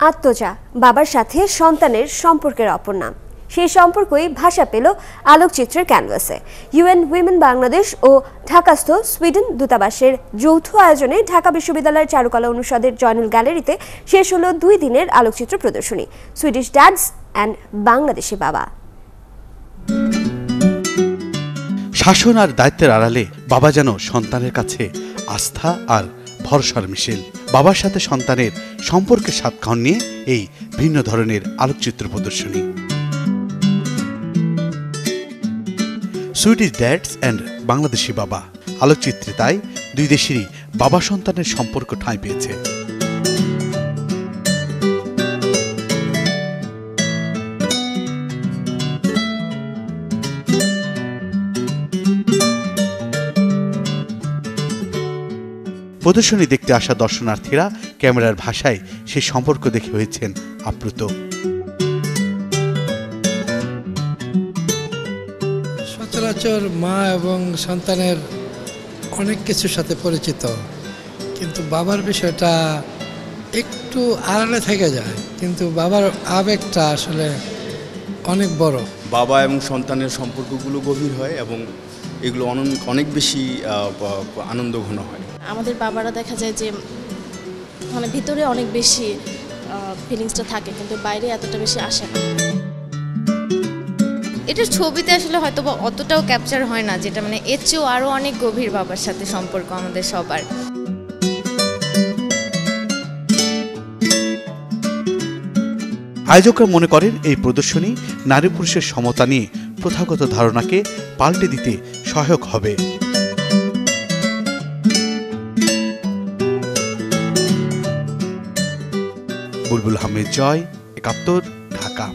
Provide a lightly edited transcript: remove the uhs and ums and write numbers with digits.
আত্মজা বাবার সাথে সন্তানের সম্পর্কের অপর নাম। সেই সম্পর্কই ভাষা পেল আলোকচিত্রের ক্যানভাসে। ইউএন উইমেন বাংলাদেশ ও ঢাকাস্থ সুইডেন দূতাবাসের যৌথ আয়োজনে ঢাকা বিশ্ববিদ্যালয়ের চারুকলা অনুষদের জয়নুল গ্যালারিতে শেষ হলো 2 দিনের আলোকচিত্র প্রদর্শনী, সুইডিশ ড্যাডস অ্যান্ড বাংলাদেশি বাবা। শাসন আর দায়িত্বের আড়ালে বাবা যেন সন্তানের কাছে আস্থা আর ভরসার মিশেল। বাবার সাথে সন্তানের সম্পর্কের স্বাদক্ষণ নিয়ে এই ভিন্ন ধরনের আলোকচিত্র প্রদর্শনী। সুইডিশ ড্যাডস অ্যান্ড বাংলাদেশি বাবা আলোকচিত্রে তাই দুই দেশেরই বাবা সন্তানের সম্পর্ক ঠাঁই পেয়েছে। প্রদর্শনী দেখতে আসা দর্শনার্থীরা ক্যামেরার ভাষায় সেই সম্পর্ক দেখে হয়েছেন আপ্লুত। সচরাচর মা এবং সন্তানের অনেক কিছুর সাথে পরিচিত, কিন্তু বাবার বিষয়টা একটু আড়ালে থেকে যায়, কিন্তু বাবার আবেগটা আসলে অনেক বড়। বাবা এবং সন্তানের সম্পর্কগুলো গভীর হয় এবং এগুলো অনেক বেশি আনন্দঘন হয়। আমাদের বাবারা দেখা যায় যে মানে ভিতরে অনেক বেশি ফিলিংসটা থাকে, কিন্তু বাইরে এতটা বেশি আসে না। এটা ছবিতে আসলে হয়তো অতটাও ক্যাপচার হয় না, যেটা মানে এর চেয়েও আরও অনেক গভীর বাবার সাথে সম্পর্ক আমাদের সবার। আয়োজকরা মনে করেন এই প্রদর্শনী নারী পুরুষের সমতা নিয়ে প্রথাগত ধারণাকে পাল্টে দিতে সহায়ক হবে। বুলবুল আহমেদ জয়, ৭১, ঢাকা।